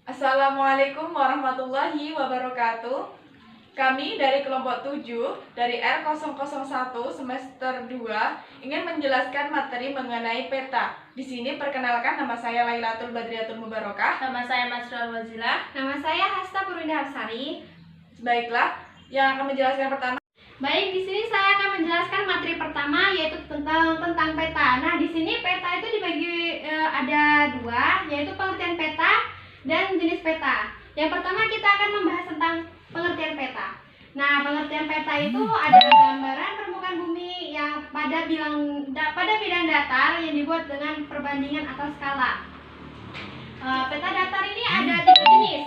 Assalamualaikum warahmatullahi wabarakatuh. Kami dari kelompok 7 dari R001 semester 2 ingin menjelaskan materi mengenai peta. Di sini perkenalkan, nama saya Lailatul Badriatul Mubarokah. Nama saya Masrul Wazilah. Nama saya Hasta Purwinda Hapsari. Baiklah, yang akan menjelaskan pertama. Baik, di sini saya akan menjelaskan materi pertama, yaitu tentang peta. Nah, di sini peta itu dibagi ada dua, yaitu pengertian peta dan jenis peta. Yang pertama kita akan membahas tentang pengertian peta. Nah, pengertian peta itu adalah gambaran permukaan bumi yang pada bidang datar yang dibuat dengan perbandingan atau skala. Peta datar ini ada tiga jenis.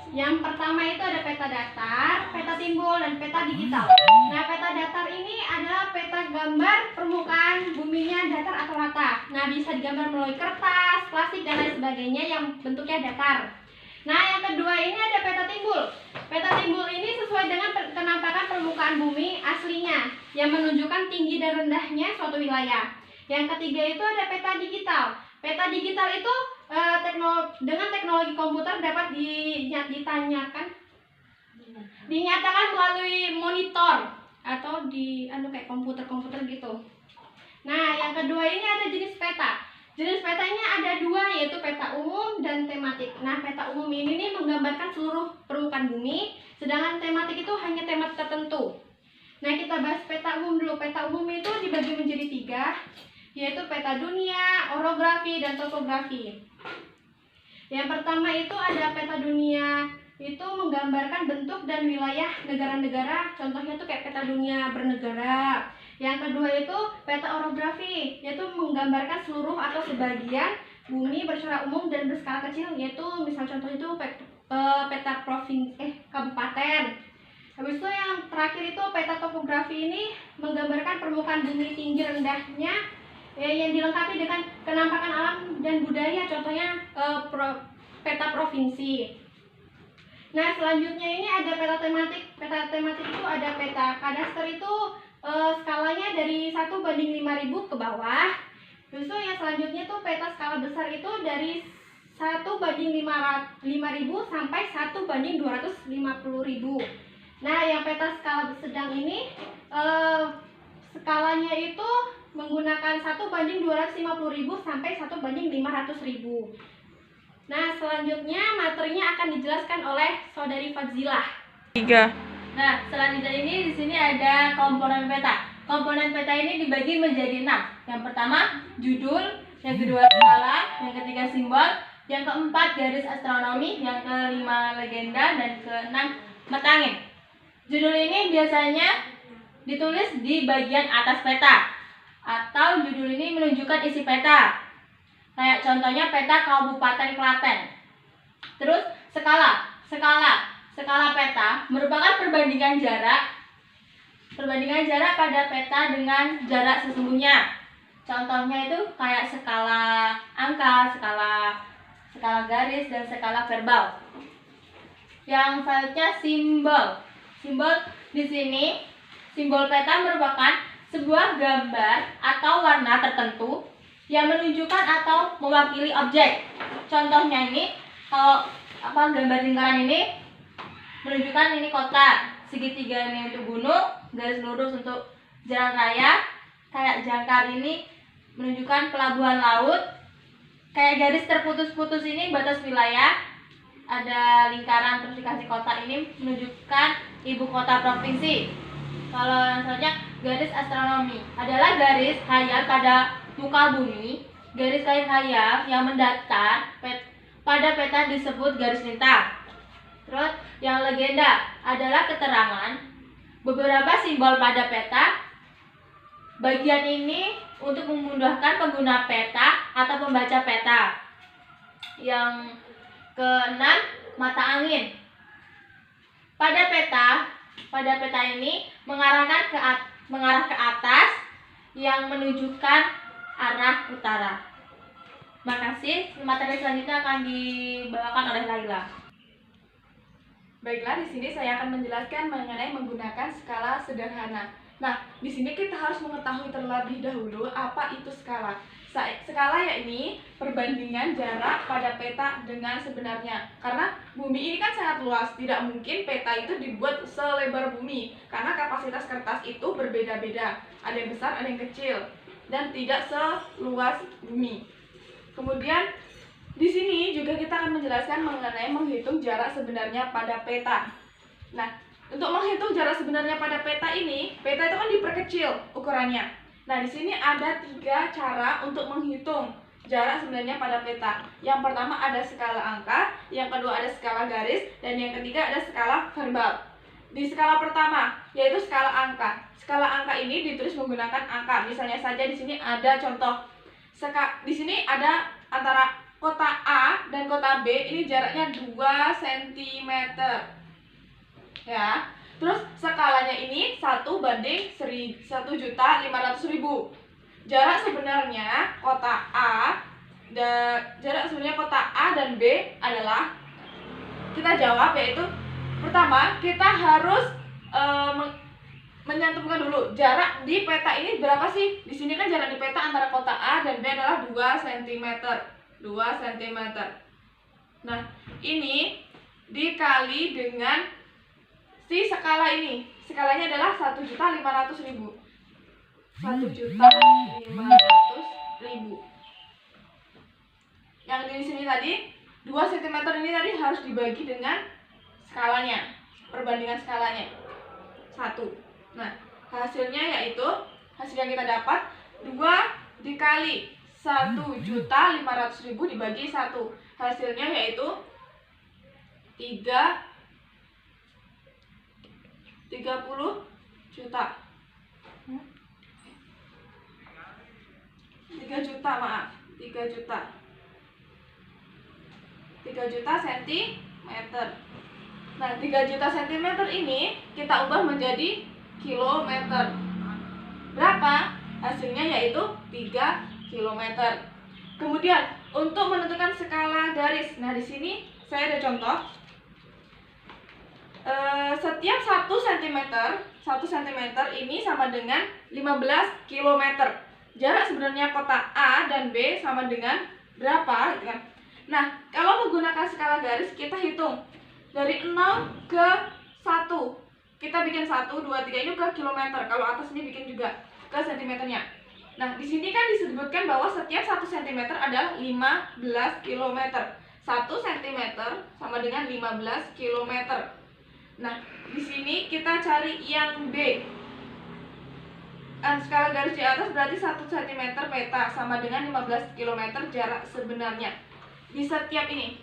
Yang pertama itu ada peta datar, peta timbul, dan peta digital. Nah, peta datar ini adalah peta gambar permukaan buminya datar atau rata. Nah, bisa digambar melalui kertas, plastik, dan lain sebagainya yang bentuknya datar. Nah, yang kedua ini ada peta timbul. Peta timbul ini sesuai dengan penampakan permukaan bumi aslinya yang menunjukkan tinggi dan rendahnya suatu wilayah. Yang ketiga itu ada peta digital. Peta digital itu dengan teknologi komputer dapat dinyatakan melalui monitor atau kayak komputer gitu. Nah, yang kedua ini ada jenis peta. Jenis peta ini ada dua, yaitu peta umum dan tematik. Nah, peta umum ini menggambarkan seluruh permukaan bumi, sedangkan tematik itu hanya tema tertentu. Nah, kita bahas peta umum dulu. Peta umum itu dibagi menjadi tiga, yaitu peta dunia, orografi, dan topografi. Yang pertama itu ada peta dunia, itu menggambarkan bentuk dan wilayah negara-negara, contohnya itu kayak peta dunia bernegara. Yang kedua itu peta orografi, yaitu menggambarkan seluruh atau sebagian bumi berscara umum dan berskala kecil, yaitu misal contoh itu peta kabupaten. Habis itu yang terakhir itu peta topografi ini menggambarkan permukaan bumi tinggi rendahnya, yang dilengkapi dengan penampakan alam dan budaya, contohnya peta provinsi. Nah, selanjutnya ini ada peta tematik. Peta tematik itu ada peta kadaster itu skalanya dari 1:5000 ke bawah. Terus yang selanjutnya itu peta skala besar itu dari 1:5000 sampai 1:250.000. Nah, yang peta skala sedang ini skalanya itu menggunakan 1:250.000 sampai 1:500.000. Nah, selanjutnya materinya akan dijelaskan oleh Saudari Fadzilah. 3. Nah, selanjutnya ini di sini ada komponen peta. Komponen peta ini dibagi menjadi 6. Yang pertama judul, yang kedua skala, yang ketiga simbol, yang keempat garis astronomi, yang kelima legenda, dan keenam mata angin. Judul ini biasanya ditulis di bagian atas peta, atau judul ini menunjukkan isi peta. Kayak contohnya peta Kabupaten Klaten. Terus skala peta merupakan perbandingan jarak pada peta dengan jarak sesungguhnya. Contohnya itu kayak skala angka, skala garis, dan skala verbal. Yang selanjutnya simbol di sini, simbol peta merupakan sebuah gambar atau warna tertentu yang menunjukkan atau mewakili objek. Contohnya ini, kalau gambar lingkaran ini menunjukkan ini kota, segitiga ini untuk gunung, garis lurus untuk jalan raya, kayak jangkar ini menunjukkan pelabuhan laut, kayak garis terputus-putus ini batas wilayah, ada lingkaran terus dikasih kota ini menunjukkan ibu kota provinsi. Kalau yang selanjutnya garis astronomi adalah garis hayal pada muka bumi. Garis hayal yang mendatar pada peta disebut garis lintang. Terus yang legenda adalah keterangan beberapa simbol pada peta. Bagian ini untuk memudahkan pengguna peta atau pembaca peta. Yang keenam, mata angin. Pada peta ini mengarah ke atas yang menunjukkan arah utara. Makasih. Materi selanjutnya akan dibawakan oleh Laila. Baiklah, di sini saya akan menjelaskan mengenai menggunakan skala sederhana. Nah, di sini kita harus mengetahui terlebih dahulu apa itu skala. Skala yakni perbandingan jarak pada peta dengan sebenarnya. Karena bumi ini kan sangat luas, tidak mungkin peta itu dibuat selebar bumi. Karena kapasitas kertas itu berbeda-beda, ada yang besar, ada yang kecil, dan tidak seluas bumi. Kemudian di sini juga kita akan menjelaskan mengenai menghitung jarak sebenarnya pada peta. Nah, untuk menghitung jarak sebenarnya pada peta ini, peta itu kan diperkecil ukurannya. Nah, di sini ada 3 cara untuk menghitung jarak sebenarnya pada peta. Yang pertama ada skala angka, yang kedua ada skala garis, dan yang ketiga ada skala verbal. Di skala pertama yaitu skala angka. Skala angka ini ditulis menggunakan angka. Misalnya saja di sini ada contoh. Di sini ada antara kota A dan kota B ini jaraknya 2 cm. Ya. Terus skalanya ini 1:1.500.000. Jarak sebenarnya kota A dan B adalah, kita jawab, yaitu pertama kita harus menyantumkan dulu jarak di peta ini berapa sih. Di sini kan jarak di peta antara kota A dan B adalah 2 cm. 2 cm. Nah, ini dikali dengan si skala ini. Skalanya adalah 1.500.000. 1.500.000. Yang di sini tadi 2 cm ini tadi harus dibagi dengan skalanya, perbandingan skalanya 1. Nah, hasil yang kita dapat 2 dikali 1.500.000 dibagi 1. Hasilnya yaitu 30 juta. 3 juta, maaf. 3 juta. 3 juta sentimeter. Nah, 3 juta sentimeter ini kita ubah menjadi kilometer. Berapa? Hasilnya yaitu 3 kilometer. Kemudian, untuk menentukan skala garis. Nah, di sini saya ada contoh. Setiap 1 cm ini sama dengan 15 km. Jarak sebenarnya kota A dan B sama dengan berapa, gitu kan? Nah, kalau menggunakan skala garis kita hitung dari 0 ke 1. Kita bikin 1, 2, 3 ini ke kilometer. Kalau atas ini bikin juga ke sentimeternya. Nah, di sini kan disebutkan bahwa setiap 1 cm adalah 15 km. 1 cm sama dengan 15 km. Nah, di sini kita cari yang B. Skala garis di atas berarti 1 cm peta sama dengan 15 km jarak sebenarnya di setiap ini.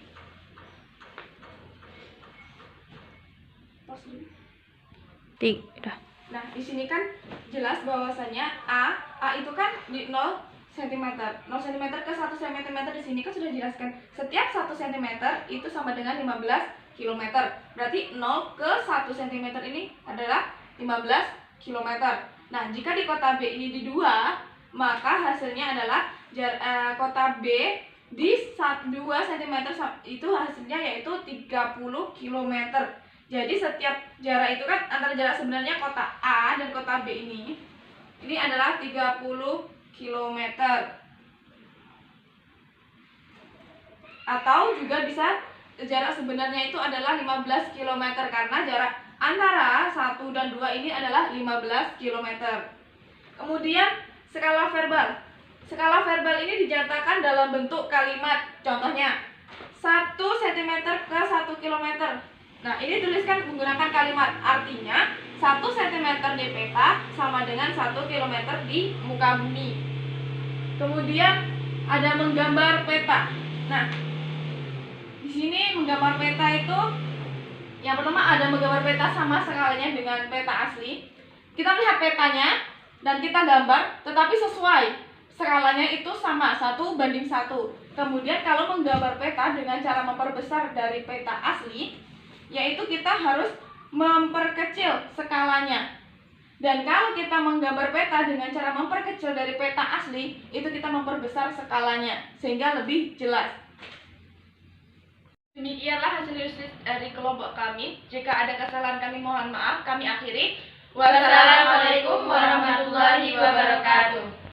Nah, di sini kan jelas bahwasanya A itu kan di 0 cm. 0 cm ke 1 cm di sini kan sudah dijelaskan. Setiap 1 cm itu sama dengan 15 km. Berarti 0 ke 1 cm ini adalah 15 km. Nah, jika di kota B ini di 2, maka hasilnya adalah kota B di 2 cm itu hasilnya yaitu 30 km. Jadi setiap jarak itu kan antara jarak sebenarnya kota A dan kota B ini adalah 30 km. Atau juga bisa jarak sebenarnya itu adalah 15 km karena jarak antara 1 dan 2 ini adalah 15 km. Kemudian skala verbal. Skala verbal ini dinyatakan dalam bentuk kalimat. Contohnya 1 cm ke 1 km. Nah, ini tuliskan menggunakan kalimat. Artinya 1 cm di peta sama dengan 1 km di muka bumi. Kemudian ada menggambar peta. Nah, di sini menggambar peta itu yang pertama ada menggambar peta sama skalanya dengan peta asli. Kita melihat petanya dan kita gambar, tetapi sesuai. Skalanya itu sama, 1:1. Kemudian kalau menggambar peta dengan cara memperbesar dari peta asli, yaitu kita harus memperkecil skalanya. Dan kalau kita menggambar peta dengan cara memperkecil dari peta asli, itu kita memperbesar skalanya sehingga lebih jelas. Demikianlah hasil riset dari kelompok kami. Jika ada kesalahan kami mohon maaf. Kami akhiri. Wassalamualaikum warahmatullahi wabarakatuh.